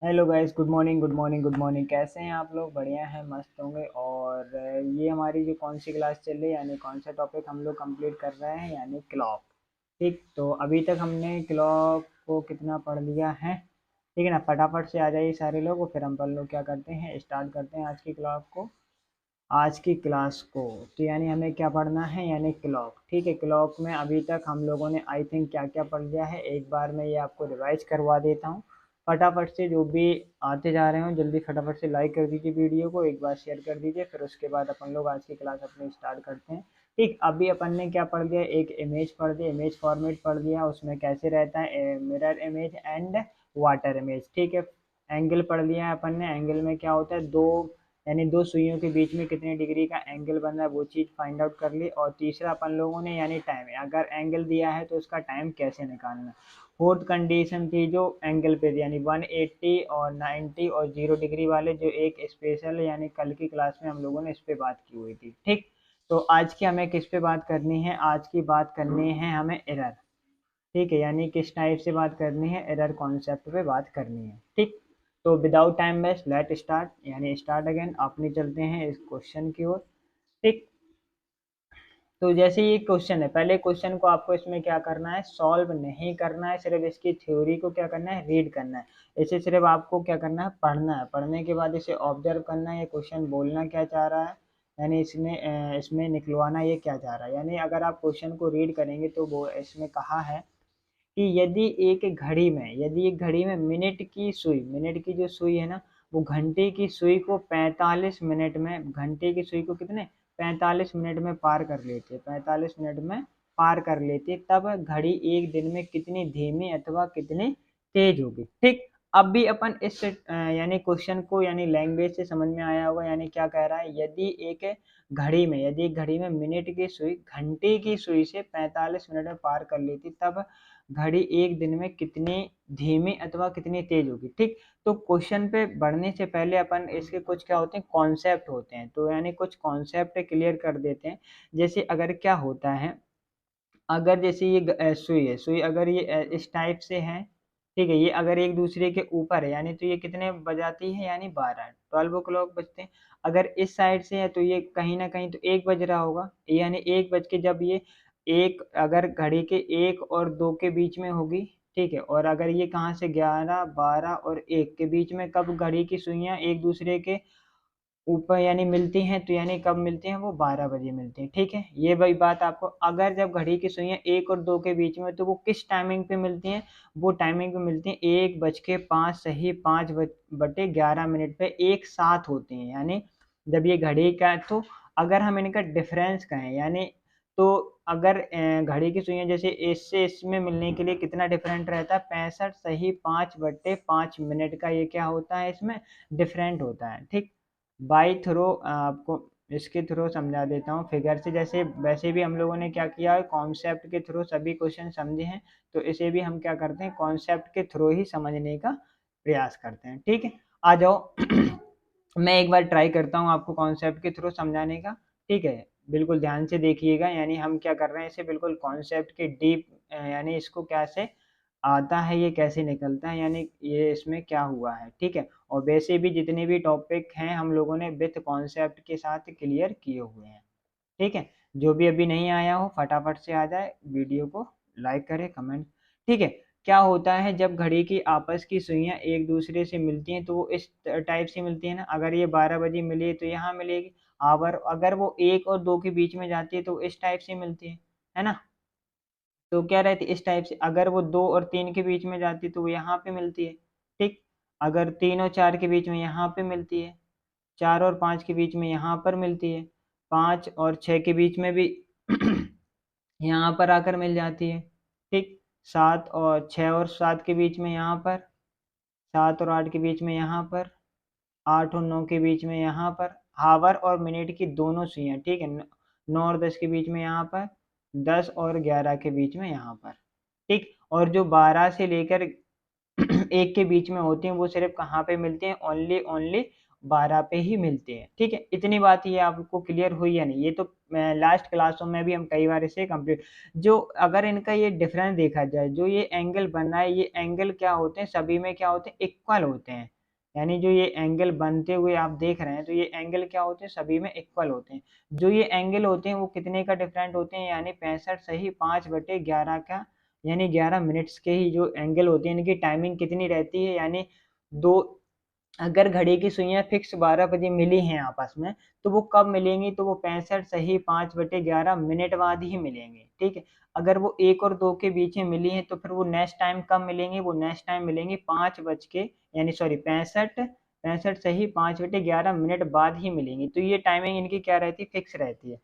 Hello guys, good morning good morning good morning. कैसे हैं आप लोग? बढ़िया हैं, मस्त होंगे। और ये हमारी जो कौन सी क्लास चल रही है, यानी कौन सा टॉपिक हम लोग कंप्लीट कर रहे हैं, यानी क्लॉक। ठीक, तो अभी तक हमने क्लॉक को कितना पढ़ लिया है? ठीक है ना, फटाफट से आ जाइए सारे लोग और फिर हम लोग क्या करते हैं, स्टार्ट करते हैं आज की क्लॉक को, आज की क्लास को। तो यानी हमें क्या पढ़ना है, यानी क्लॉक। ठीक है, क्लॉक में अभी तक हम लोगों ने आई थिंक क्या क्या पढ़ लिया है, एक बार मैं ये आपको रिवाइज करवा देता हूँ। फटाफट से जो भी आते जा रहे हो जल्दी फटाफट से लाइक कर दीजिए, वीडियो को एक बार शेयर कर दीजिए, फिर उसके बाद अपन लोग आज की क्लास अपनी स्टार्ट करते हैं। ठीक, अभी अपन ने क्या पढ़ लिया, एक इमेज पढ़ दिया, इमेज फॉर्मेट पढ़ लिया, उसमें कैसे रहता है mirror image and water image. ठीक है, एंगल पढ़ लिया है अपन ने, एंगल में क्या होता है, दो यानी दो सुइयों के बीच में कितने डिग्री का एंगल बन रहा है वो चीज़ फाइंड आउट कर ली। और तीसरा अपन लोगों ने यानी टाइम, अगर एंगल दिया है तो उसका टाइम कैसे निकालना। फोर्थ कंडीशन थी जो एंगल पे थी, यानी 180 और 90 और 0 डिग्री वाले, जो एक स्पेशल यानी कल की क्लास में हम लोगों ने इस पे बात की हुई थी। ठीक, तो आज की हमें किस पे बात करनी है, आज की बात करनी है हमें एरर। ठीक है, यानी किस टाइप से बात करनी है, एरर कॉन्सेप्ट पे बात करनी है। ठीक, तो without time waste let start, यानी स्टार्ट अगेन अपनी चलते हैं इस क्वेश्चन की ओर। ठीक, तो जैसे ये क्वेश्चन है, पहले क्वेश्चन को आपको इसमें क्या करना है, सॉल्व नहीं करना है, सिर्फ इसकी थ्योरी को क्या करना है, रीड करना है। इसे सिर्फ आपको क्या करना है, पढ़ना है। पढ़ने के बाद इसे ऑब्जर्व करना है, ये क्वेश्चन बोलना क्या चाह रहा है, यानी इसमें निकलवाना ये क्या चाह रहा है। यानी अगर आप क्वेश्चन को रीड करेंगे तो वो इसमें कहा है कि यदि एक घड़ी में मिनट की जो सुई है ना, वो घंटे की सुई को 45 मिनट में, घंटे की सुई को कितने 45 मिनट में पार कर लेती है, 45 मिनट में पार कर लेती है, तब घड़ी एक दिन में कितनी धीमी अथवा कितनी तेज होगी। ठीक, अब भी अपन इस यानी क्वेश्चन को यानी लैंग्वेज से समझ में आया होगा। यानी क्या कह रहा है, यदि एक घड़ी में मिनट की सुई घंटे की सुई से 45 मिनट में पार कर लेती, तब घड़ी एक दिन में कितनी धीमी अथवा कितनी तेज होगी। ठीक, तो क्वेश्चन पे बढ़ने से पहले अपन इसके कुछ क्या होते हैं, कॉन्सेप्ट होते हैं, तो यानी कुछ कॉन्सेप्ट क्लियर कर देते हैं। जैसे अगर क्या होता है, अगर जैसे ये सुई अगर ये इस टाइप से है, ठीक है, ये अगर एक दूसरे के ऊपर है, यानी तो ये कितने बजाती है, यानी 12, 12 o'clock बजते हैं। अगर इस साइड से है तो ये कहीं ना कहीं तो 1 बज रहा होगा, यानी 1 बज के जब ये एक, अगर घड़ी के 1 और 2 के बीच में होगी, ठीक है, और अगर ये कहाँ से 11, 12 और 1 के बीच में, कब घड़ी की सुइयां एक दूसरे के ऊपर यानी मिलती हैं, तो यानी कब मिलती हैं, वो 12 बजे मिलती हैं। ठीक है, ये वही बात आपको, अगर जब घड़ी की सुइयां 1 और 2 के बीच में, तो वो किस टाइमिंग पे मिलती हैं, वो टाइमिंग पे मिलती हैं 1 बज के 5 सही 5 बटे 11 मिनट पे एक साथ होती हैं। यानी जब ये घड़ी का, तो अगर हम इनका डिफरेंस कहें, यानी तो अगर घड़ी की सुइयां जैसे इससे इसमें मिलने के लिए कितना डिफरेंट रहता है, 65 सही 5 बटे 5 मिनट का ये क्या होता है, इसमें डिफरेंट होता है। ठीक, बाई थ्रो आपको इसके थ्रू समझा देता हूँ फिगर से। जैसे वैसे भी हम लोगों ने क्या किया है, कॉन्सेप्ट के थ्रू सभी क्वेश्चन समझे हैं, तो इसे भी हम क्या करते हैं, कॉन्सेप्ट के थ्रू ही समझने का प्रयास करते हैं। ठीक है, आ जाओ मैं एक बार ट्राई करता हूँ आपको कॉन्सेप्ट के थ्रू समझाने का। ठीक है, बिल्कुल ध्यान से देखिएगा, यानी हम क्या कर रहे हैं, इसे बिल्कुल कॉन्सेप्ट के डीप, यानी इसको कैसे आता है, ये कैसे निकलता है, यानी ये इसमें क्या हुआ है। ठीक है, और वैसे भी जितने भी टॉपिक हैं हम लोगों ने विथ कॉन्सेप्ट के साथ क्लियर किए हुए हैं। ठीक है, जो भी अभी नहीं आया हो फटाफट से आ जाए, वीडियो को लाइक करे, कमेंट। ठीक है, क्या होता है जब घड़ी की आपस की सुइयां एक दूसरे से मिलती हैं, तो वो इस टाइप से मिलती है ना, अगर ये 12 बजे मिली तो यहाँ मिलेगी। आवर अगर वो 1 और 2 के बीच में जाती है तो इस टाइप से मिलती है ना। तो क्या रहती है, इस टाइप से। अगर वो 2 और 3 के बीच में जाती है तो वो यहाँ पे मिलती है। ठीक, अगर 3 और 4 के बीच में यहाँ पे मिलती है, 4 और 5 के बीच में यहाँ पर मिलती है, 5 और 6 के बीच में भी यहाँ पर आकर मिल जाती है। ठीक, 7 और 6 और 7 के बीच में यहाँ पर, 7 और 8 के बीच में यहाँ पर, 8 और 9 के बीच में यहाँ पर, हावर और मिनट की दोनों सुइयां। ठीक है, 9 और 10 के बीच में यहाँ पर, 10 और 11 के बीच में यहाँ पर। ठीक, और जो 12 से लेकर 1 के बीच में होती हैं वो सिर्फ कहाँ पे मिलती हैं, ओनली ओनली 12 पे ही मिलती है। ठीक है, इतनी बात ये आपको क्लियर हुई या नहीं, ये तो लास्ट क्लासों में भी हम कई बार इसे कंप्लीट, जो अगर इनका ये डिफरेंस देखा जाए, जो ये एंगल बन रहा है, ये एंगल क्या होते हैं, सभी में क्या होते हैं, इक्वल होते हैं। यानी जो ये एंगल बनते हुए आप देख रहे हैं, तो ये एंगल क्या होते हैं, सभी में इक्वल होते हैं। जो ये एंगल होते हैं वो कितने का डिफरेंट होते हैं, यानी 65 सही 5/11 का, यानी 11 मिनट्स के ही जो एंगल होते हैं, इनकी टाइमिंग कितनी रहती है, यानी दो, अगर घड़ी की सुइयां फिक्स 12 बजे मिली हैं आपस में, तो वो कब मिलेंगी, तो वो 65 सही 5/11 मिनट बाद ही मिलेंगे, ठीक है। अगर वो 1 और 2 के बीच में मिली हैं, तो फिर वो नेक्स्ट टाइम कब मिलेंगे, वो नेक्स्ट टाइम मिलेंगे 5 बज के, यानी सॉरी 65 सही 5/11 मिनट बाद ही मिलेंगी। तो ये टाइमिंग इनकी क्या रहती है, फिक्स रहती है।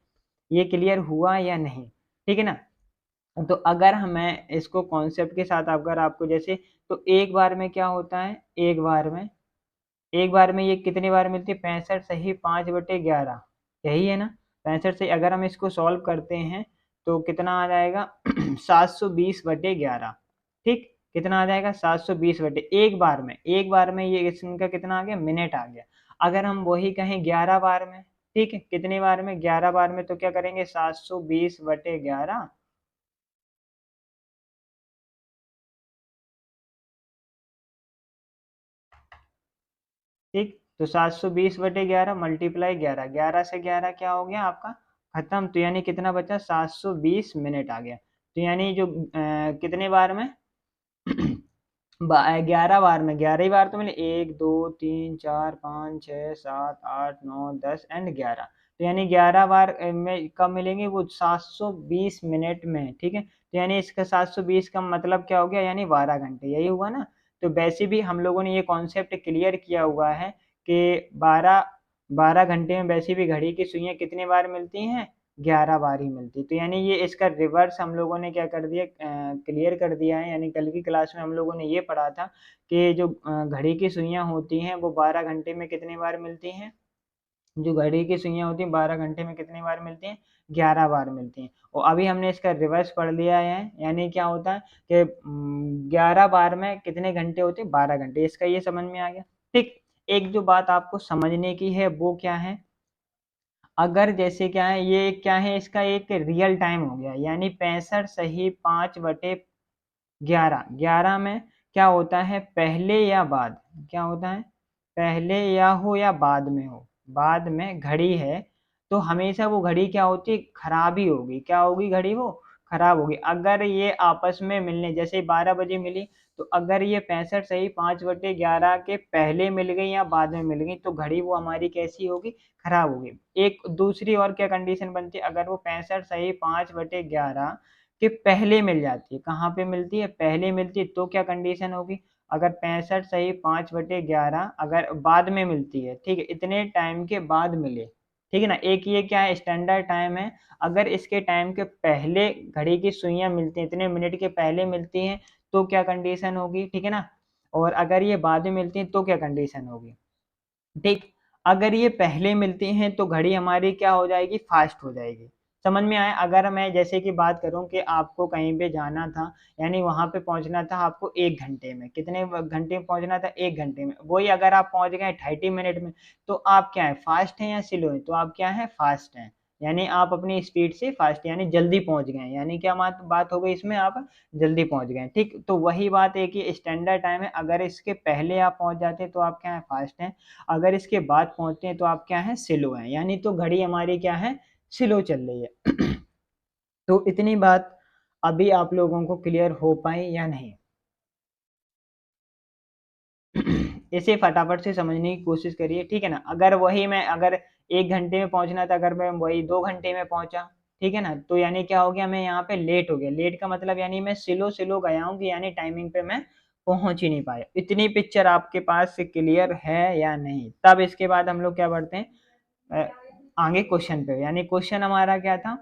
ये क्लियर हुआ या नहीं, ठीक है ना। तो अगर मैं इसको कॉन्सेप्ट के साथ अगर आपको जैसे, तो एक बार में क्या होता है, एक बार में ये कितनी बार मिलती है, 65 सही 5/11, यही है ना। 65 से अगर हम इसको सॉल्व करते हैं तो कितना आ जाएगा 720/11, ठीक। कितना आ जाएगा 720 बटे, एक बार में ये इनका कितना आ गया, मिनट आ गया। अगर हम वही कहें 11 बार में, ठीक है, कितनी बार में, 11 बार में, तो क्या करेंगे 720/11, ठीक। तो 720/11 मल्टीप्लाई 11, 11 से 11 क्या हो गया आपका, खत्म। तो यानी कितना बचा, 720 मिनट आ गया। तो यानी जो कितने बार में 11 बार में, 11 ही बार तो मिले, 1 2 3 4 5 6 7 8 9 10 एंड 11। तो यानी 11 बार में कब मिलेंगे, वो 720 मिनट में, ठीक है। तो यानी इसका 720 का मतलब क्या हो गया, यानी 12 घंटे, यही हुआ ना। तो वैसे भी हम लोगों ने ये कॉन्सेप्ट क्लियर किया हुआ है कि 12 घंटे में वैसे भी घड़ी की सुइयां कितने बार मिलती हैं, 11 बार ही मिलती। तो यानी ये इसका रिवर्स हम लोगों ने क्या कर दिया, क्लियर कर दिया है। यानी कल की क्लास में हम लोगों ने ये पढ़ा था कि जो घड़ी की सुइयां होती हैं वो 12 घंटे में कितनी बार मिलती हैं, जो घड़ी की सुइयां होती हैं 12 घंटे में कितनी बार मिलती हैं, 11 बार मिलती हैं। और अभी हमने इसका रिवर्स पढ़ लिया है, यानी क्या होता है कि 11 बार में कितने घंटे होते हैं, 12 घंटे। इसका ये समझ में आ गया, ठीक। एक जो बात आपको समझने की है वो क्या है, अगर जैसे क्या है, ये क्या है, इसका एक रियल टाइम हो गया, यानी 65 सही 5/11, 11 में क्या होता है, पहले या बाद, क्या होता है, पहले या हो या बाद में हो, बाद में घड़ी है, तो हमेशा वो घड़ी क्या होती है, खराब ही होगी। क्या होगी, घड़ी वो खराब होगी। अगर ये आपस में मिलने, जैसे 12 बजे मिली, तो अगर ये 65 सही 5/11 के पहले मिल गई या बाद में मिल गई, तो घड़ी वो हमारी कैसी होगी, खराब होगी। एक दूसरी और क्या कंडीशन बनती है, अगर वो 65 सही 5/11 के पहले मिल जाती है, कहाँ पे मिलती है, पहले मिलती है, तो क्या कंडीशन होगी, अगर 65 सही 5/11 अगर बाद में मिलती है, ठीक है, इतने टाइम के बाद मिले, ठीक है ना। एक ये क्या है, स्टैंडर्ड टाइम है। अगर इसके टाइम के पहले घड़ी की सुइयां मिलती हैं, इतने मिनट के पहले मिलती हैं, तो क्या कंडीशन होगी, ठीक है ना। और अगर ये बाद में मिलती हैं तो क्या कंडीशन होगी, ठीक। अगर ये पहले मिलती हैं तो घड़ी हमारी क्या हो जाएगी, फास्ट हो जाएगी। समझ में आया। अगर मैं जैसे कि बात करूं कि आपको कहीं पे जाना था, यानी वहां पे पहुंचना था आपको 1 घंटे में, कितने घंटे में पहुंचना था, 1 घंटे में, वही अगर आप पहुंच गए 30 मिनट में, तो आप क्या है, फास्ट हैं या स्लो हैं, तो आप क्या है, फास्ट हैं। यानी आप अपनी स्पीड से फास्ट, यानी जल्दी पहुंच गए, यानी क्या बात बात हो गई इसमें, आप जल्दी पहुंच गए, ठीक। तो वही बात है कि स्टैंडर्ड टाइम है, अगर इसके पहले आप पहुंच जाते हैं तो आप क्या है, फास्ट हैं। अगर इसके बाद पहुंचते हैं तो आप क्या है, स्लो हैं, यानी तो घड़ी हमारी क्या है, स्लो चल रही है। तो इतनी बात अभी आप लोगों को क्लियर हो पाई या नहीं। इसे फटाफट से समझने की कोशिश करिए, ठीक है ना। अगर वही मैं, अगर 1 घंटे में पहुंचना था, अगर मैं वही 2 घंटे में पहुंचा, ठीक है ना, तो यानी क्या हो गया, मैं यहाँ पे लेट हो गया। लेट का मतलब यानी मैं स्लो स्लो गया हूँ, कि यानी टाइमिंग पे मैं पहुंच ही नहीं पाया। इतनी पिक्चर आपके पास से क्लियर है या नहीं। तब इसके बाद हम लोग क्या बढ़ते हैं, अ, आगे क्वेश्चन पे। यानी क्वेश्चन हमारा क्या था,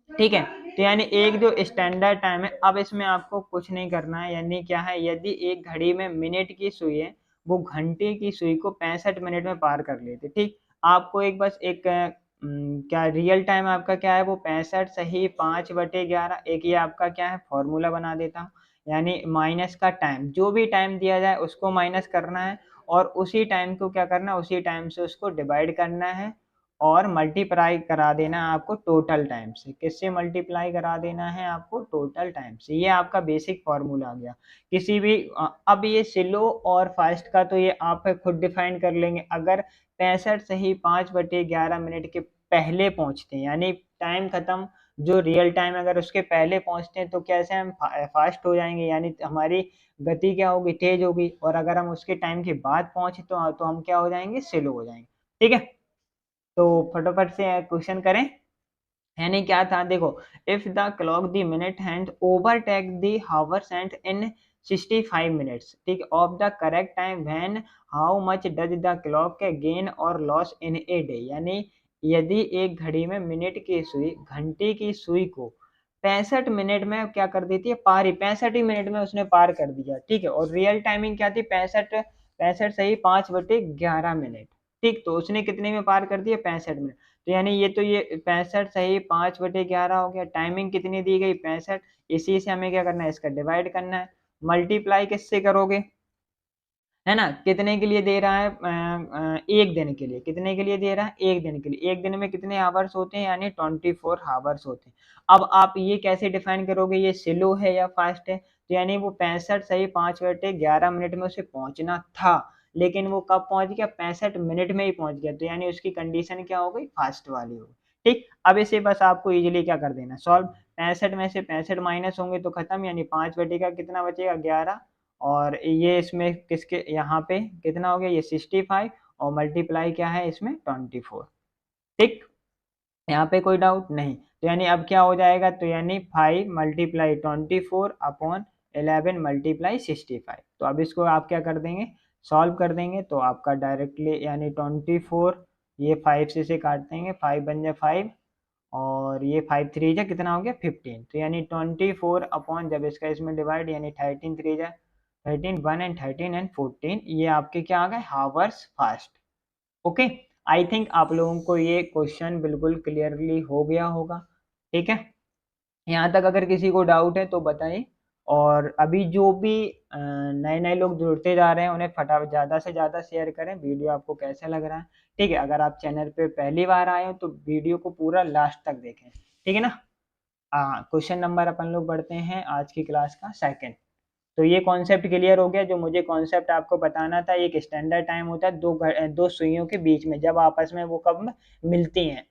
ठीक है। तो यानी एक जो स्टैंडर्ड टाइम है, अब इसमें आपको कुछ नहीं करना है। यानी क्या है, यदि एक घड़ी में मिनट की सुई है, वो घंटे की सुई को 65 मिनट में पार कर लेते, ठीक। आपको एक बस एक क्या रियल टाइम आपका क्या है, वो 65 सही 5/11, एक ये आपका क्या है, फॉर्मूला बना देता हूँ। यानी माइनस का टाइम, जो भी टाइम दिया जाए उसको माइनस करना है, और उसी टाइम को क्या करना है, उसी टाइम से उसको डिवाइड करना है, और मल्टीप्लाई करा देना है आपको टोटल टाइम से। किससे मल्टीप्लाई करा देना है आपको? टोटल टाइम से। ये आपका बेसिक फॉर्मूला आ गया। किसी भी अब ये स्लो और फास्ट का तो ये आप खुद डिफाइन कर लेंगे। अगर 65 से ही 5/11 मिनट के पहले पहुंचते हैं, यानी टाइम खत्म, जो रियल टाइम अगर उसके पहले पहुंचते हैं तो कैसे हम फास्ट हो जाएंगे, यानी हमारी गति क्या होगी? तेज होगी। और अगर हम उसके टाइम के बाद पहुंचे तो हम क्या हो जाएंगे? स्लो हो जाएंगे। ठीक है, तो फटाफट से क्वेश्चन करें। यानी क्या था देखो, if the clock the minute hand overtake the hours and in 65 minutes, ठीक, of the correct time, when how much does the clock gain और लॉस इन ए डे। यानी यदि एक घड़ी में मिनट की सुई घंटे की सुई को 65 मिनट में क्या कर देती है? पार ही 65 ही मिनट में उसने पार कर दिया। ठीक है, और रियल टाइमिंग क्या थी? 65 सही 5/11 मिनट। ठीक, तो उसने कितने में पार कर दिया? 65 मिनट। तो यानी ये 65 सही 5/11 हो गया। टाइमिंग कितनी दी गई? 65। इसी से हमें क्या करना है? इसका डिवाइड करना है। मल्टीप्लाई किससे करोगे? है ना? कितने के लिए दे रहा है? एक दिन के लिए। कितने के लिए दे रहा है? एक दिन के लिए। एक दिन में कितने आवर्स होते हैं? यानी 24 आवर्स होते हैं। अब आप ये कैसे डिफाइन करोगे ये स्लो है या फास्ट है? तो यानी वो 65 सही 5/11 मिनट में उसे पहुंचना था, लेकिन वो कब पहुंच गया? 65 मिनट में ही पहुंच गया। तो यानी उसकी कंडीशन क्या हो गई? फास्ट वाली हो गई। ठीक, अब इसे बस आपको इजीली क्या कर देना? सॉल्व। 65 में से 65 माइनस होंगे तो खत्म, यानी 5 बटे का कितना बचेगा? 11। और ये इसमें किसके यहाँ पे कितना हो गया? ये 65 और मल्टीप्लाई क्या है इसमें? 24। ठीक, यहाँ पे कोई डाउट नहीं? तो यानी अब क्या हो जाएगा? तो यानी 5 मल्टीप्लाई 24 अपॉन 11 मल्टीप्लाई 65। तो अब इसको आप क्या कर देंगे? सॉल्व कर देंगे तो आपका डायरेक्टली यानी 24, ये 5 से काट देंगे, 5 बन जाए 5, और ये 5 3 जा कितना हो गया? 15। तो यानी 24 अपॉन, जब इसका इसमें डिवाइड, यानी 13 3 जा 13, 1 एंड 13 एंड 14, ये आपके क्या आ गए? Hours fast. Okay, I think आप लोगों को ये क्वेश्चन बिल्कुल क्लियरली हो गया होगा। ठीक है, यहाँ तक अगर किसी को डाउट है तो बताइए। और अभी जो भी नए नए लोग जुड़ते जा रहे हैं उन्हें फटाफट ज़्यादा से ज़्यादा शेयर करें। वीडियो आपको कैसा लग रहा है? ठीक है, अगर आप चैनल पे पहली बार आए हो तो वीडियो को पूरा लास्ट तक देखें। ठीक है ना? हाँ, क्वेश्चन नंबर अपन लोग बढ़ते हैं आज की क्लास का सेकंड। तो ये कॉन्सेप्ट क्लियर हो गया। जो मुझे कॉन्सेप्ट आपको बताना था, एक स्टैंडर्ड टाइम होता है दो सुइयों के बीच में, जब आपस में वो कब मिलती हैं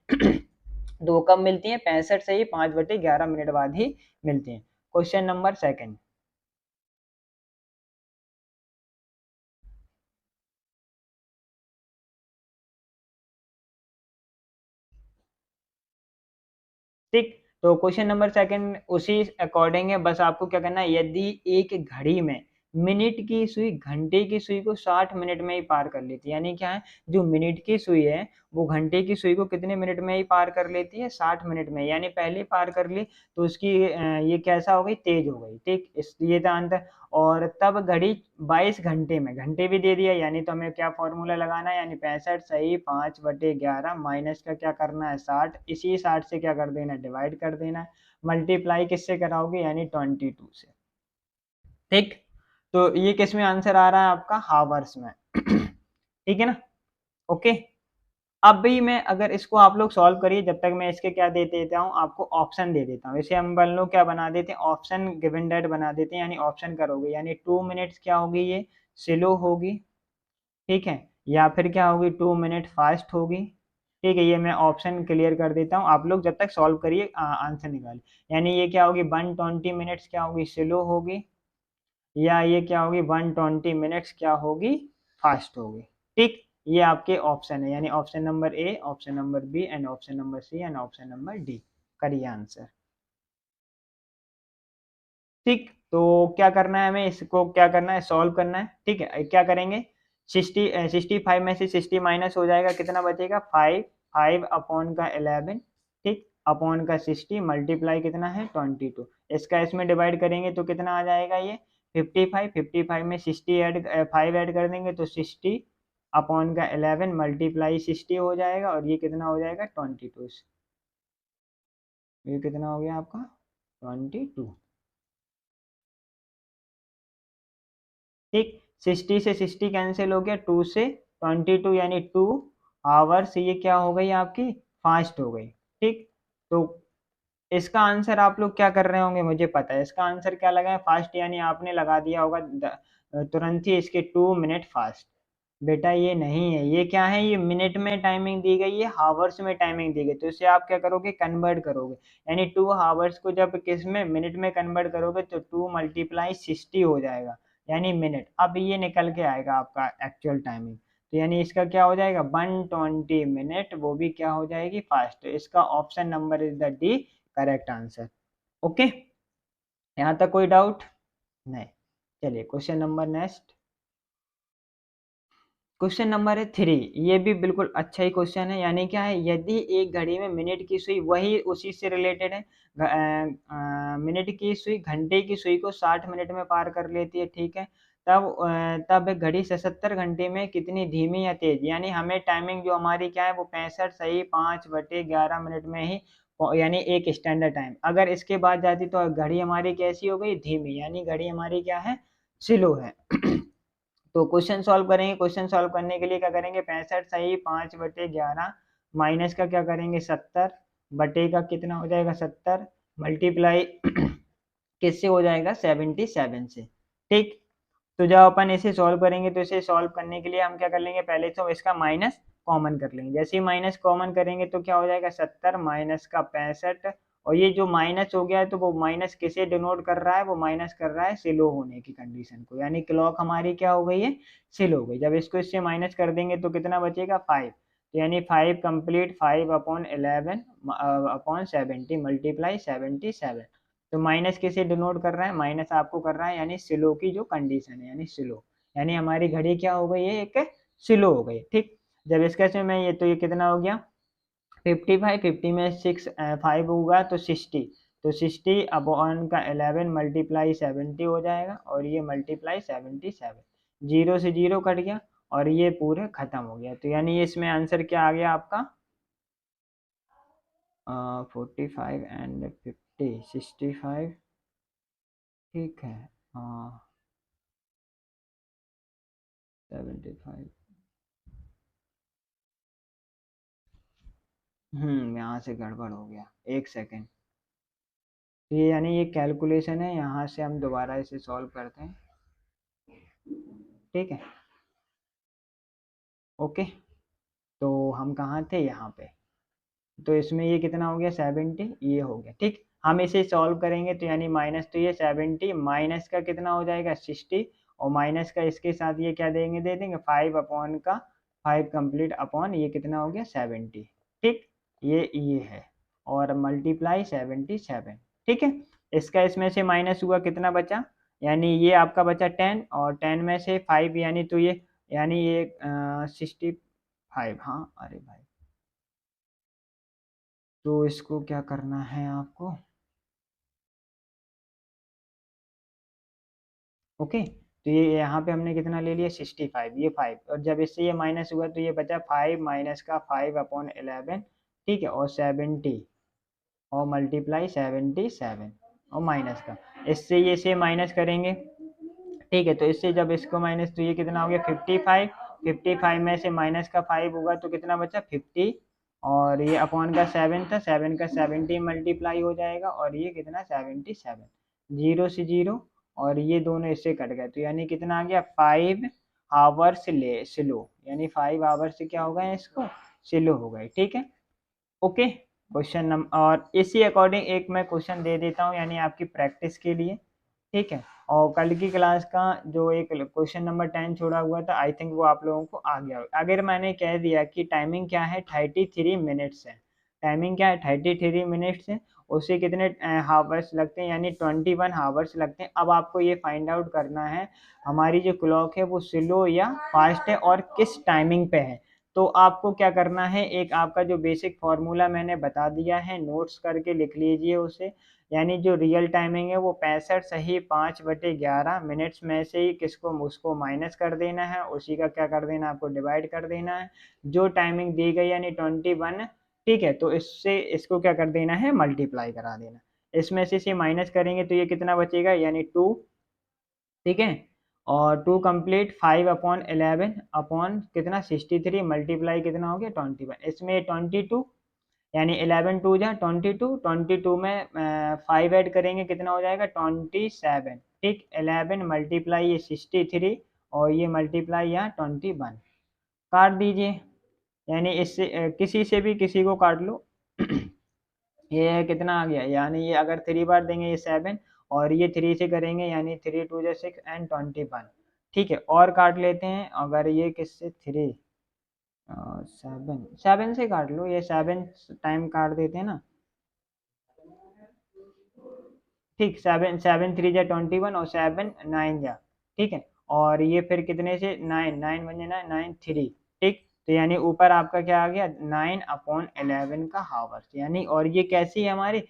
दो कब मिलती हैं? 65 से ही 5/11 मिनट बाद ही मिलती हैं। Question number second. ठीक, तो क्वेश्चन नंबर सेकंड उसी अकॉर्डिंग है। बस आपको क्या करना है? यदि एक घड़ी में मिनट की सुई घंटे की सुई को 60 मिनट में ही पार कर लेती है, यानी क्या है? जो मिनट की सुई है वो घंटे की सुई को कितने मिनट में ही पार कर लेती है? 60 मिनट में। यानी पहले पार कर ली तो उसकी ये कैसा हो गई? तेज हो गई। ठीक, इसलिए था अंतर। और तब घड़ी 22 घंटे में, घंटे भी दे दिया, यानी तो हमें क्या फॉर्मूला लगाना है? यानी 65 सही 5/11 माइनस का क्या करना है? 60। इसी 60 से क्या कर देना है? डिवाइड कर देना है। मल्टीप्लाई किससे कराओगे? यानी 22 से। ठीक, तो ये किस में आंसर आ रहा है आपका? हावर्स में। ठीक है ना? ओके, अब भी मैं अगर इसको आप लोग सॉल्व करिए, जब तक मैं इसके क्या दे देता हूँ आपको? ऑप्शन दे देता हूँ। इसे हम बन लोग क्या बना देते हैं? ऑप्शन गिवन डेट बना देते हैं, यानी ऑप्शन करोगे, यानी 2 मिनट्स क्या होगी? ये स्लो होगी। ठीक है, या फिर क्या होगी? 2 मिनट फास्ट होगी। ठीक है, ये मैं ऑप्शन क्लियर कर देता हूँ। आप लोग जब तक सॉल्व करिए आंसर निकालिए। यानी ये क्या होगी? 120 मिनट्स क्या होगी? स्लो होगी। या ये क्या होगी? 120 मिनट्स क्या होगी? फास्ट होगी। ठीक, ये आपके ऑप्शन है, यानी option number A, option number B and option number C and option number D. करिए आंसर। ठीक, तो क्या करना है हमें? इसको क्या करना है? सॉल्व करना है। ठीक है, क्या करेंगे? 65 में से 60 माइनस हो जाएगा, कितना बचेगा? 5। 5 अपॉन का 11, ठीक, अपॉन का 60 मल्टीप्लाई कितना है? 22। इसका इसमें डिवाइड करेंगे तो कितना आ जाएगा? ये 55। 55 में 60 ऐड 5 ऐड कर देंगे तो 60 अपॉन का 11 मल्टीप्लाई 60 हो जाएगा, और ये कितना हो जाएगा? 22। ये कितना हो गया आपका? 22। ठीक, 60 से 60 कैंसिल हो गया, 2 से 22, यानी 2 हावर्स ये क्या हो गई आपकी, फास्ट हो गई। ठीक, तो इसका आंसर आप लोग क्या कर रहे होंगे, मुझे पता है इसका आंसर क्या लगा है, फास्ट, यानी आपने लगा दिया होगा तुरंत ही इसके 2 मिनट फास्ट। बेटा ये नहीं है, ये क्या है, ये मिनट में टाइमिंग दी गई है, हावर्स में टाइमिंग दी गई, तो इसे आप क्या करोगे, कन्वर्ट करोगे, यानी 2 हावर्स को जब किस में, मिनट में कन्वर्ट करोगे तो 2 × 60 हो जाएगा, यानी मिनट। अब ये निकल के आएगा आपका एक्चुअल टाइमिंग, तो यानी इसका क्या हो जाएगा, 120 मिनट, वो भी क्या हो जाएगी, फास्ट। तो इसका option number is the D correct answer. Okay, यहाँ तक कोई डाउट नहीं। चलिए question number next, question number है 3। ये भी बिल्कुल अच्छा ही क्वेश्चन है, यानी क्या है, यदि एक घड़ी में मिनट की सुई, वही उसी से रिलेटेड है, मिनट की सुई घंटे की सुई को 60 मिनट में पार कर लेती है, ठीक है, तब घड़ी 77 घंटे में कितनी धीमी या तेज, यानी हमें टाइमिंग जो हमारी क्या है, वो 65 सही 5/11 मिनट में ही, यानी एक स्टैंडर्ड टाइम, अगर इसके बाद जाती तो घड़ी हमारी कैसी हो गई, धीमी, यानी घड़ी हमारी क्या है, स्लो है। तो क्वेश्चन सॉल्व करेंगे, क्वेश्चन सॉल्व करने के लिए क्या करेंगे, 65 सही 5/11 माइनस का क्या करेंगे, 70 बटे का कितना हो जाएगा, 70 मल्टीप्लाई किससे हो जाएगा, 77 से। ठीक, तो जब अपन इसे सॉल्व करेंगे तो इसे सॉल्व करने के लिए हम क्या कर लेंगे, पहले तो इसका माइनस कॉमन कर लेंगे, जैसे ही माइनस कॉमन करेंगे तो क्या हो जाएगा, 70 माइनस का 65, और ये जो माइनस हो गया है तो वो माइनस किसे डिनोट कर रहा है, वो माइनस कर रहा है स्लो होने की कंडीशन को, यानी क्लॉक हमारी क्या हो गई है, स्लो हो गई। जब इसको इससे माइनस कर देंगे तो कितना बचेगा, 5, तो यानी 5 कंप्लीट 5/11/70 मल्टीप्लाई 77, तो माइनस किसे डिनोट कर रहा है, माइनस आपको कर रहा है यानी स्लो की जो कंडीशन है, यानी स्लो, यानी हमारी घड़ी क्या हो गई है, एक स्लो हो गई। ठीक, जब इसका से मैं ये, तो ये कितना हो गया, 55, 50 में 6 5 होगा तो 60, तो 60 अपॉन का 11 मल्टीप्लाई 70 हो जाएगा, और ये मल्टीप्लाई 77, जीरो से जीरो कट गया और ये पूरे खत्म हो गया, तो यानी इसमें आंसर क्या आ गया आपका, 45 एंड 50 65, ठीक है, 75, यहाँ से गड़बड़ हो गया, एक सेकेंड, ये यानी ये कैलकुलेशन है, यहाँ से हम दोबारा इसे सॉल्व करते हैं, ठीक है, ओके, तो हम कहाँ थे, यहाँ पे, तो इसमें ये कितना हो गया, 70, ये हो गया। ठीक, हम इसे सॉल्व करेंगे तो यानी माइनस, तो ये 70 माइनस का कितना हो जाएगा, 60, और माइनस का इसके साथ ये क्या देंगे, दे देंगे 5 अपॉन का 5 कंप्लीट अपॉन ये कितना हो गया, 70। ठीक, ये है, और मल्टीप्लाई 77, ठीक है, इसका इसमें से माइनस हुआ, कितना बचा, यानी ये आपका बचा 10, और 10 में से 5, यानी तो ये, यानी ये 65, हाँ, अरे भाई, तो इसको क्या करना है आपको, ओके, तो ये यहाँ पे हमने कितना ले लिया, 65, ये 5, और जब इससे ये माइनस हुआ तो ये बचा 5 माइनस का 5/11, ठीक है, और 70, और मल्टीप्लाई 77, और माइनस का, इससे ये से माइनस करेंगे, ठीक है, तो इससे जब इसको माइनस, तो ये कितना हो गया, 55, 55 में से माइनस का 5 होगा तो कितना बचा, 50, और ये अपॉन का 7 था, 7 का 70 मल्टीप्लाई हो जाएगा, और ये कितना, 77, जीरो से जीरो, और ये दोनों इससे कट गए, तो यानी कितना आ गया, 5 आवर्स ले स्लो, यानी 5 आवर्स से क्या हो गए इसको, स्लो हो गए। ठीक है, ओके, क्वेश्चन नंबर, और इसी अकॉर्डिंग एक मैं क्वेश्चन दे देता हूँ, यानी आपकी प्रैक्टिस के लिए, ठीक है, और कल की क्लास का जो एक क्वेश्चन नंबर 10 छोड़ा हुआ था, आई थिंक वो आप लोगों को आ गया होगा। अगर मैंने कह दिया कि टाइमिंग क्या है, 33 मिनट्स है, टाइमिंग क्या है, 33 मिनट्स है, उसे कितने हावर्स लगते हैं, यानी 21 हावर्स लगते हैं। अब आपको ये फाइंड आउट करना है हमारी जो क्लॉक है वो स्लो या फास्ट है, और किस टाइमिंग पे है। तो आपको क्या करना है, एक आपका जो बेसिक फार्मूला मैंने बता दिया है, नोट्स करके लिख लीजिए उसे, यानी जो रियल टाइमिंग है वो 65 सही 5/11 मिनट्स में से ही किसको, उसको माइनस कर देना है, उसी का क्या कर देना, आपको डिवाइड कर देना है, जो टाइमिंग दी गई यानी 21, ठीक है, तो इससे इसको क्या कर देना है, मल्टीप्लाई करा देना, इसमें से इसे माइनस करेंगे तो ये कितना बचेगा, यानी 2, ठीक है, और टू कंप्लीट 5/11 अपॉन कितना 63 मल्टीप्लाई कितना हो गया 21। इसमें 22 यानी 11 टू जा 22, 22 में 5 ऐड करेंगे कितना हो जाएगा 27। ठीक, 11 मल्टीप्लाई ये 63 और ये मल्टीप्लाई यहाँ 21, काट दीजिए। यानी इससे किसी से भी किसी को काट लो। ये कितना आ गया, यानी ये अगर 3 बार देंगे ये 7 और ये 3 से करेंगे यानी 3 2 जा 6 एंड 21। ठीक है, और काट लेते हैं। अगर ये किससे 3 7 7 से काट लो, ये 7 टाइम काट देते हैं ना। ठीक, 7 7 3 जा 21 और 7 9 जा। ठीक है, और ये फिर कितने से 9 9 बन जाना 9 3। ठीक, तो यानी ऊपर आपका क्या आ गया 9/11 का हावर्स। यानी और ये कैसी है हमारी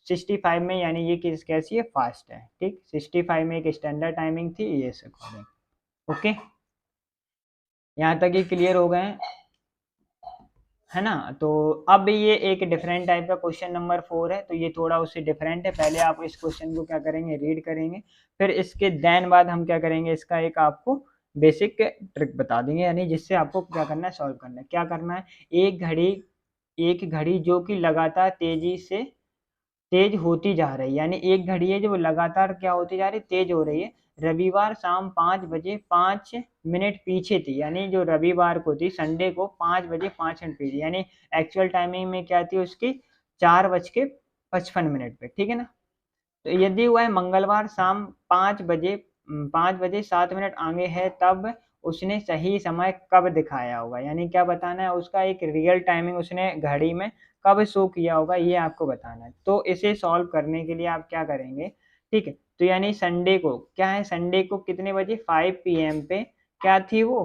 65 में, यानी ये कैसी है फास्ट है। ठीक, 65 में एक स्टैंडर्ड टाइमिंग थी ये अकॉर्डिंग। ओके, यहाँ तक ये क्लियर हो गए हैं, है ना। तो अब ये एक डिफरेंट टाइप का क्वेश्चन नंबर 4 है, तो ये थोड़ा उससे डिफरेंट है। पहले आप इस क्वेश्चन को क्या करेंगे रीड करेंगे, फिर इसके देन बाद हम क्या करेंगे इसका एक आपको बेसिक ट्रिक बता देंगे, यानी जिससे आपको क्या करना है सॉल्व करना है। क्या करना है, एक घड़ी जो कि लगातार तेजी से तेज होती जा रही है, यानी एक घड़ी है जो वो लगातार क्या होती जा रही है तेज हो रही है। रविवार शाम 5 बजे 5 मिनट पीछे थी, यानी जो रविवार को थी संडे को 5 बजे 5 मिनट पीछे, यानी एक्चुअल टाइमिंग में क्या थी उसकी 4:55 पे। ठीक है ना। तो यदि वह मंगलवार शाम 5 बजे 7 मिनट आगे है तब उसने सही समय कब दिखाया होगा, यानी क्या बताना है उसका एक रियल टाइमिंग उसने घड़ी में कब शो किया होगा ये आपको बताना है। तो इसे सॉल्व करने के लिए आप क्या करेंगे, ठीक है। तो यानी संडे को क्या है, संडे को कितने बजे 5 PM पे क्या थी वो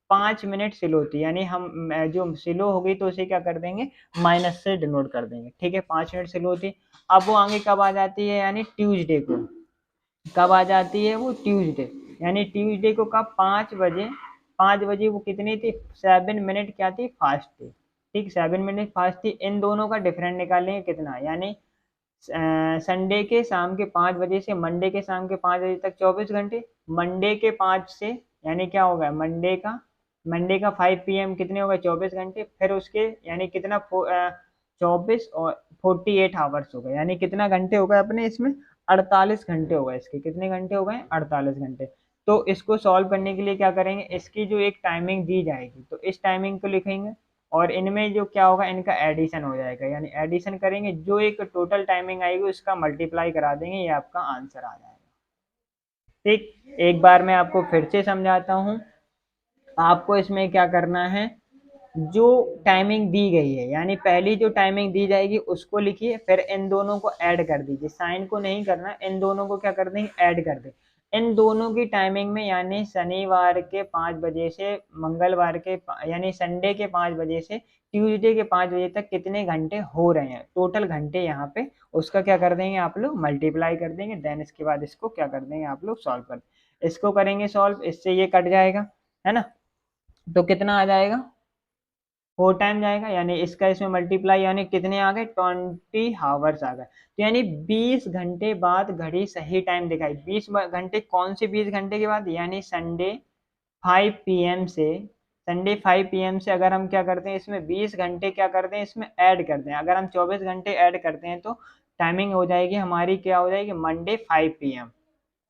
5 मिनट स्लो थी, यानी हम जो स्लो हो गई तो उसे क्या कर देंगे माइनस से डिनोट कर देंगे। ठीक है, 5 मिनट स्लो थी। अब वो आगे कब आ जाती है, यानी ट्यूसडे को कब आ जाती है वो ट्यूसडे, यानी ट्यूसडे को कब 5 बजे वो कितनी थी 7 मिनट क्या थी फास्ट थी। ठीक, 7 मिनट फास्ट थी। इन दोनों का डिफरेंट निकालेंगे कितना, यानी संडे के शाम के 5 बजे से मंडे के शाम के 5 बजे तक 24 घंटे। मंडे के 5 से यानी क्या होगा मंडे का 5 PM कितने हो गए 24 घंटे। फिर उसके यानी कितना 24 और 48 आवर्स हो गए, यानी कितना घंटे हो गए अपने इसमें 48 घंटे हो गए। इसके कितने घंटे हो गए 48 घंटे। तो इसको सॉल्व करने के लिए क्या करेंगे, इसकी जो एक टाइमिंग दी जाएगी तो इस टाइमिंग को लिखेंगे और इनमें जो क्या होगा इनका एडिशन हो जाएगा, यानी एडिशन करेंगे जो एक टोटल टाइमिंग आएगी उसका मल्टीप्लाई करा देंगे, ये आपका आंसर आ जाएगा। ठीक, एक बार मैं आपको फिर से समझाता हूँ। आपको इसमें क्या करना है, जो टाइमिंग दी गई है यानी पहली जो टाइमिंग दी जाएगी उसको लिखिए, फिर इन दोनों को ऐड कर दीजिए। साइन को नहीं करना, इन दोनों को क्या कर देंगे ऐड कर दें। इन दोनों की टाइमिंग में यानी शनिवार के 5 बजे से मंगलवार के यानी संडे के 5 बजे से ट्यूसडे के 5 बजे तक कितने घंटे हो रहे हैं टोटल घंटे यहाँ पे, उसका क्या कर देंगे आप लोग मल्टीप्लाई कर देंगे। देन इसके बाद इसको क्या कर देंगे आप लोग सॉल्व कर, इसको करेंगे सॉल्व, इससे ये कट जाएगा, है ना। तो कितना आ जाएगा 4 टाइम जाएगा, यानी इसका इसमें मल्टीप्लाई यानी कितने आ गए 20 आवर्स आ गए। तो यानी 20 घंटे बाद घड़ी सही टाइम दिखाई। 20 घंटे कौन से 20 घंटे के बाद, यानी संडे 5 PM से अगर हम क्या करते हैं इसमें 20 घंटे क्या करते हैं इसमें ऐड करते हैं। अगर हम 24 घंटे ऐड करते हैं तो टाइमिंग हो जाएगी हमारी क्या हो जाएगी मंडे 5 PM,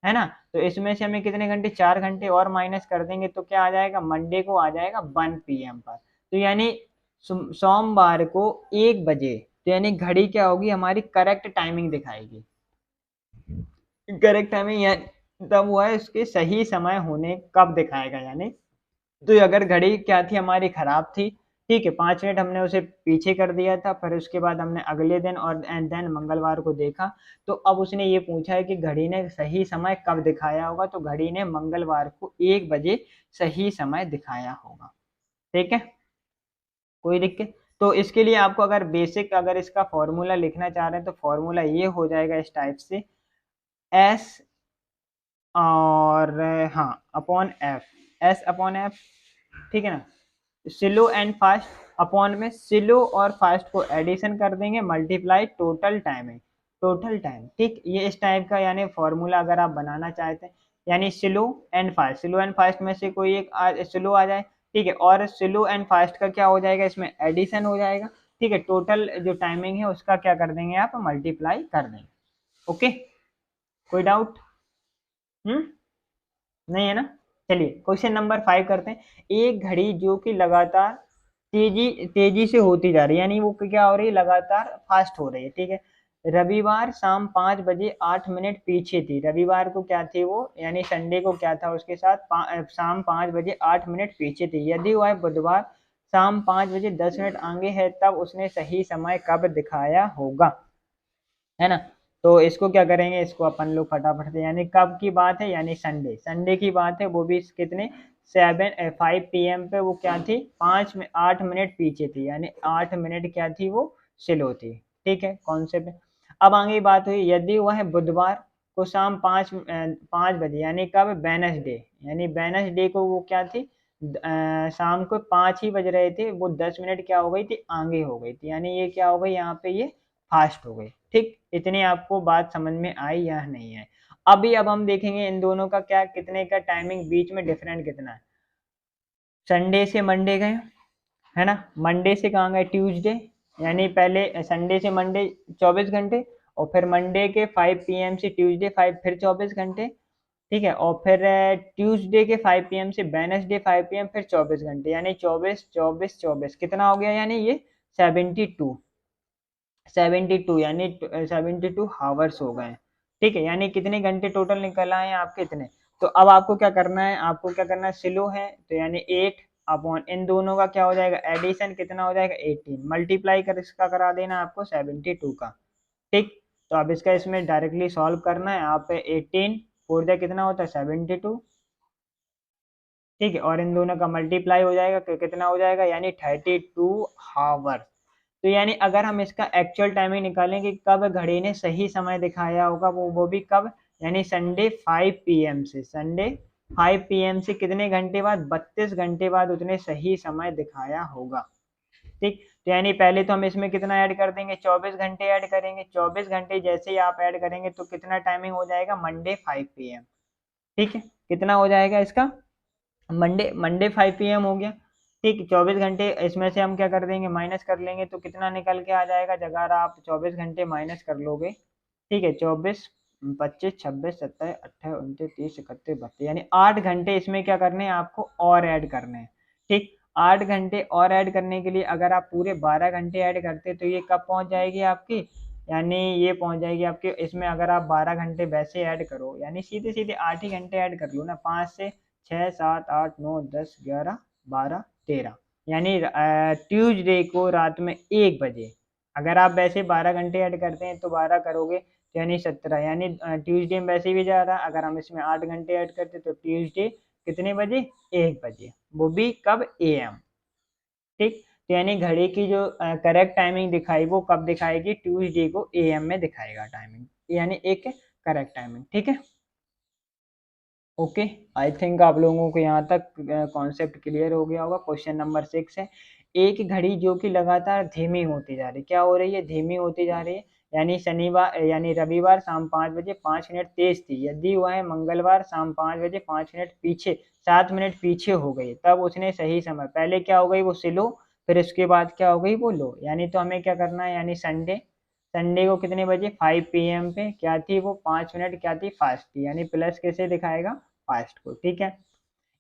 है ना। तो इसमें से हमें कितने घंटे 4 घंटे और माइनस कर देंगे तो क्या आ जाएगा मंडे को आ जाएगा 1 PM पर। तो यानी सोमवार को 1 बजे, तो यानी घड़ी क्या होगी हमारी करेक्ट टाइमिंग दिखाएगी। करेक्ट टाइमिंग तब हुआ है उसके सही समय होने कब दिखाएगा, यानी तो अगर घड़ी क्या थी हमारी खराब थी, ठीक है 5 मिनट हमने उसे पीछे कर दिया था, फिर उसके बाद हमने अगले दिन और एंड देन मंगलवार को देखा, तो अब उसने ये पूछा है कि घड़ी ने सही समय कब दिखाया होगा, तो घड़ी ने मंगलवार को 1 बजे सही समय दिखाया होगा। ठीक है, कोई दिक्कत। तो इसके लिए आपको अगर बेसिक अगर इसका फॉर्मूला लिखना चाह रहे हैं तो फॉर्मूला ये हो जाएगा इस टाइप से एस और हाँ upon F, S upon F, ठीक है ना। स्लो एंड फास्ट अपॉन में स्लो और फास्ट को एडिशन कर देंगे मल्टीप्लाई टोटल टाइम है, टोटल टाइम। ठीक, ये इस टाइप का यानी फॉर्मूला अगर आप बनाना चाहते हैं यानी slow and fast, slow and fast में से कोई एक स्लो आ जाए, ठीक है, और स्लो एंड फास्ट का क्या हो जाएगा, इसमें एडिशन हो जाएगा, ठीक है, टोटल जो टाइमिंग है उसका क्या कर देंगे आप, मल्टीप्लाई कर देंगे। ओके, कोई डाउट? नहीं है ना? चलिए क्वेश्चन नंबर 5 करते हैं। एक घड़ी जो कि लगातार तेजी तेजी से होती जा रही है, यानी वो क्या हो रही है, लगातार फास्ट हो रही है, ठीक है। रविवार शाम 5 बजे 8 मिनट पीछे थी, रविवार को क्या थी वो, यानी संडे को क्या था उसके साथ, शाम 5 बजे 8 मिनट पीछे थी। यदि वह बुधवार शाम 5 बजे 10 मिनट आगे है, तब उसने सही समय कब दिखाया होगा, है ना? तो इसको क्या करेंगे, इसको अपन लोग फटाफट से, यानी कब की बात है, यानी संडे, संडे की बात है, वो भी कितने 5 PM पे वो क्या थी, 8 मिनट पीछे थी, यानी 8 मिनट क्या थी वो, स्लो थी, ठीक है, कॉन्सेप्ट। अब आगे बात हुई, यदि वह बुधवार को शाम 5 बजे, यानी कब, वेनसडे, यानी वेनसडे को वो क्या थी, शाम को 5 ही बज रहे थे, वो 10 मिनट क्या हो गई थी, आगे हो गई थी, यानी ये क्या हो गई यहाँ पे, ये फास्ट हो गई, ठीक। इतनी आपको बात समझ में आई या नहीं है? अभी अब हम देखेंगे इन दोनों का क्या, कितने का टाइमिंग बीच में डिफरेंट कितना है। संडे से मंडे गए, है ना, मंडे से कहाँ गए, ट्यूसडे, यानी पहले संडे से मंडे 24 घंटे, और फिर मंडे के 5 PM से ट्यूसडे 5 फिर 24 घंटे, ठीक है, और फिर ट्यूसडे के 5 PM से वेडनेसडे 5 PM फिर 24 घंटे, यानी 24 24 24 कितना हो गया, यानी ये 72, 72 यानी 72 हावर्स हो गए, ठीक है, यानी कितने घंटे टोटल निकल आए हैं आपके इतने। तो अब आपको क्या करना है, आपको क्या करना है, स्लो है तो यानी 8 अपॉन इन दोनों का क्या हो जाएगा, एडिशन कितना हो जाएगा, 18, मल्टीप्लाई कर इसका करा देना आपको 72 का, ठीक। तो अब इसका इसमें डायरेक्टली सॉल्व करना है, आप 18 फोर जा कितना होता है 72, ठीक है, और इन दोनों का मल्टीप्लाई हो जाएगा तो कितना हो जाएगा, यानी 32 हावर। तो यानी अगर हम इसका एक्चुअल टाइमिंग निकालें कि कब घड़ी ने सही समय दिखाया होगा, वो भी कब, यानी संडे 5 PM से, संडे 5 PM से कितने घंटे बाद, 32 घंटे बाद उसने सही समय दिखाया होगा, ठीक। तो यानी पहले तो हम इसमें कितना ऐड कर देंगे, 24 घंटे ऐड करेंगे, 24 घंटे जैसे ही आप ऐड करेंगे तो कितना टाइमिंग हो जाएगा, मंडे 5 PM, ठीक है, कितना हो जाएगा इसका, मंडे मंडे 5 PM हो गया, ठीक। 24 घंटे इसमें से हम क्या कर देंगे, माइनस कर लेंगे तो कितना निकल के आ जाएगा, अगर आप 24 घंटे माइनस कर लोगे, ठीक है, 24 25 26 27 28 29 30 31 32, यानी 8 घंटे इसमें क्या करने हैं आपको और ऐड करने हैं, ठीक। 8 घंटे और ऐड करने के लिए अगर आप पूरे 12 घंटे ऐड करते तो ये कब पहुंच जाएगी आपकी, यानी ये पहुंच जाएगी आपके इसमें, अगर आप 12 घंटे वैसे ऐड करो, यानी सीधे सीधे 8 ही घंटे ऐड कर लो ना, 5 से 6 7 8 9 10 11 12 13, यानी ट्यूसडे को रात में 1 बजे, अगर आप वैसे 12 घंटे ऐड करते हैं तो 12 करोगे तो यानी 17, यानी ट्यूसडे में वैसे भी जा रहा है, अगर हम इसमें 8 घंटे ऐड करते तो ट्यूसडे कितने बजे, 1 बजे, वो भी कब, AM, ठीक। तो यानी घड़ी की जो करेक्ट टाइमिंग दिखाई वो कब दिखाएगी, ट्यूसडे को AM में दिखाएगा टाइमिंग, यानी एक करेक्ट टाइमिंग, ठीक है। ओके, आई थिंक आप लोगों को यहाँ तक कॉन्सेप्ट क्लियर हो गया होगा। क्वेश्चन नंबर 6 है, एक घड़ी जो कि लगातार धीमी होती जा रही, क्या हो रही है, धीमी होती जा रही है, यानी शनिवार यानी रविवार शाम 5 बजे 5 मिनट तेज थी, यदि वह मंगलवार शाम 5 बजे 5 मिनट पीछे 7 मिनट पीछे हो गई, तब उसने सही समय, पहले क्या हो गई वो स्लो, फिर उसके बाद क्या हो गई वो लो, यानी तो हमें क्या करना है, यानी संडे, संडे को कितने बजे 5 PM पे क्या थी वो, 5 मिनट क्या थी, फास्ट थी, यानी प्लस कैसे दिखाएगा, फास्ट को, ठीक है।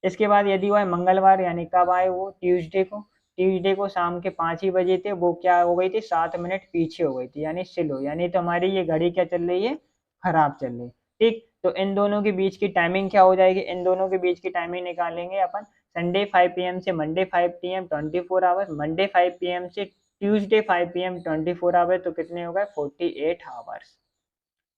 इसके बाद यदि वह मंगलवार, यानी कब आए वो, ट्यूसडे को, ट्यूसडे को शाम के 5 ही बजे थे, वो क्या हो गई थी, 7 मिनट पीछे हो गई थी, यानी स्लो, यानी तो हमारी ये घड़ी क्या चल रही है, खराब चल रही है, ठीक। तो इन दोनों के बीच की टाइमिंग क्या हो जाएगी, इन दोनों के बीच की टाइमिंग निकालेंगे अपन, संडे 5 PM से Monday 5 PM 24 hour, Monday 5 PM से ट्यूसडे 5 PM 24 आवर, तो कितने हो गए 48 आवर्स,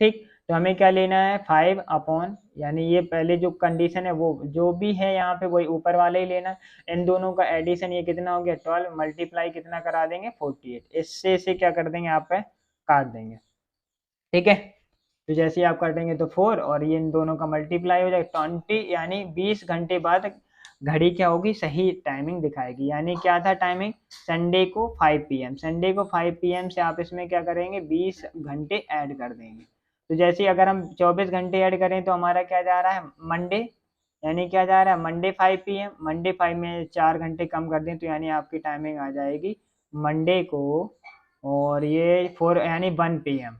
ठीक। तो हमें क्या लेना है 5 अपॉन, यानी ये पहले जो कंडीशन है वो जो भी है यहाँ पे वही ऊपर वाले ही लेना है, इन दोनों का एडिशन ये कितना हो गया 12, मल्टीप्लाई कितना करा देंगे 48, इससे इसे क्या कर देंगे आप पे काट देंगे, ठीक है। तो जैसे ही आप काटेंगे तो 4 और ये इन दोनों का मल्टीप्लाई हो जाएगा 20, यानी 20 घंटे बाद घड़ी क्या होगी, सही टाइमिंग दिखाएगी, यानी क्या था टाइमिंग, संडे को 5 PM, संडे को 5 PM से आप इसमें क्या करेंगे 20 घंटे ऐड कर देंगे, तो जैसे अगर हम 24 घंटे ऐड करें तो हमारा क्या जा रहा है मंडे, यानी क्या जा रहा है मंडे 5 PM, मंडे 5 में 4 घंटे कम कर दें तो यानी आपकी टाइमिंग आ जाएगी मंडे को, और ये 4 यानी 1 PM।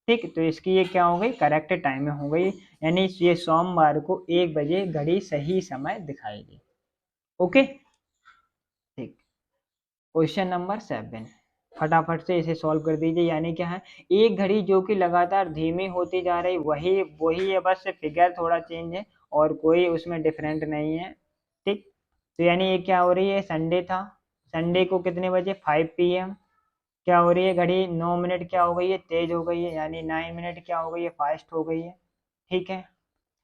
ठीक, तो इसकी ये क्या हो गई करेक्ट टाइमिंग हो गई, यानी ये सोमवार को 1 बजे घड़ी सही समय दिखाएगी। ओके, ठीक। क्वेश्चन नंबर 7, फटाफट से इसे सॉल्व कर दीजिए। यानी क्या है, एक घड़ी जो कि लगातार धीमी होती जा रही वही वही है, बस फिगर थोड़ा चेंज है और कोई उसमें डिफरेंट नहीं है। ठीक, तो यानी ये क्या हो रही है, संडे था, संडे को कितने बजे 5 PM, क्या हो रही है घड़ी 9 मिनट क्या हो गई है तेज हो गई है, यानी 9 मिनट क्या हो गई है फास्ट हो गई है। ठीक है,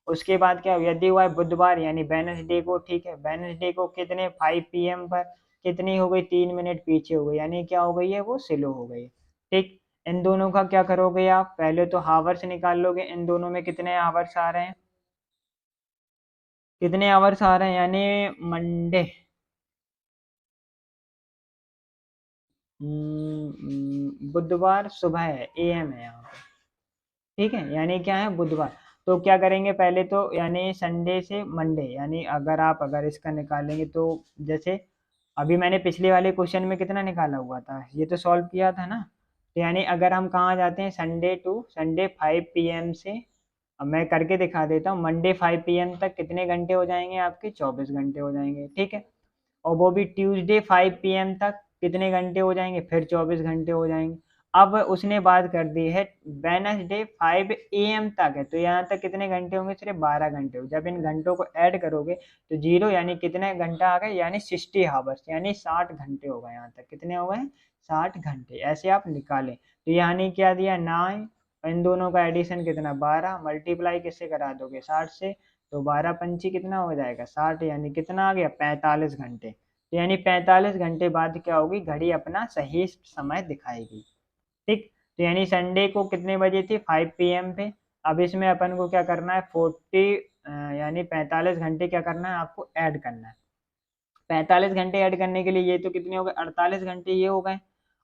उसके बाद क्या यदि हुआ है बुधवार यानी वेडनेसडे को, ठीक है वेडनेसडे को कितने 5 PM पर कितनी हो गई 3 मिनट पीछे हो गई, यानी क्या हो गई है वो स्लो हो गई। ठीक, इन दोनों का क्या करोगे आप, पहले तो हावर्स निकाल लोगे, इन दोनों में कितने आवर्स आ रहे हैं, कितने आवर्स आ रहे हैं, यानी मंडे बुधवार सुबह है, AM है यहाँ पे। ठीक है, यानी क्या है बुधवार, तो क्या करेंगे पहले तो यानी संडे से मंडे, यानी अगर इसका निकालेंगे तो जैसे अभी मैंने पिछले वाले क्वेश्चन में कितना निकाला हुआ था, ये तो सॉल्व किया था ना, तो यानी अगर हम कहाँ जाते हैं संडे टू संडे 5 PM से, अब मैं करके दिखा देता हूँ, मंडे 5 PM तक कितने घंटे हो जाएंगे आपके 24 घंटे हो जाएंगे। ठीक है, और वो भी ट्यूसडे 5 PM तक कितने घंटे हो जाएंगे, फिर 24 घंटे हो जाएंगे। अब उसने बात कर दी है वेडनेसडे 5 AM तक है, तो यहाँ तक कितने घंटे होंगे, सिर्फ 12 घंटे हो। जब इन घंटों को ऐड करोगे तो जीरो, यानी कितने घंटा आ गए, यानी 60 आवर्स, यानी 60 घंटे हो गए, यहाँ तक कितने हो गए 60 घंटे, ऐसे आप निकालें। तो यानी क्या दिया 9, इन दोनों का एडिशन कितना 12, मल्टीप्लाई किससे करा दोगे 60 से, तो 12 पंची कितना हो जाएगा 60, यानी कितना आ गया 45 घंटे। तो यानी 45 घंटे बाद क्या होगी घड़ी अपना सही समय दिखाएगी। ठीक, तो यानी संडे को कितने बजे थी 5 PM पे, अब इसमें अपन को क्या करना है 40 यानी 45 घंटे क्या करना है आपको ऐड करना है। 45 घंटे ऐड करने के लिए ये तो कितने हो गए 48 घंटे ये हो गए।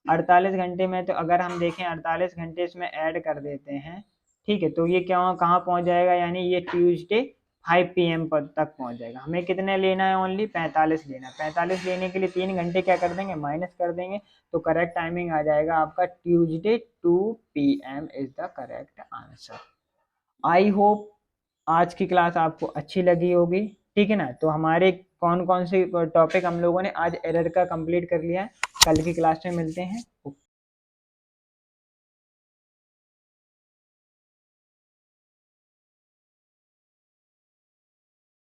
48 घंटे में तो अगर हम देखें 48 घंटे इसमें ऐड कर देते हैं, ठीक है, तो ये क्या कहाँ पहुँच जाएगा, यानी ये ट्यूसडे 5 PM पर तक पहुँच जाएगा। हमें कितने लेना है ओनली 45 लेना है, 45 लेने के लिए 3 घंटे क्या कर देंगे माइनस कर देंगे, तो करेक्ट टाइमिंग आ जाएगा आपका Tuesday 2 PM is the correct answer. I hope आज की क्लास आपको अच्छी लगी होगी। ठीक है ना, तो हमारे कौन कौन से टॉपिक हम लोगों ने आज एरर का कंप्लीट कर लिया है, कल की क्लास में मिलते हैं।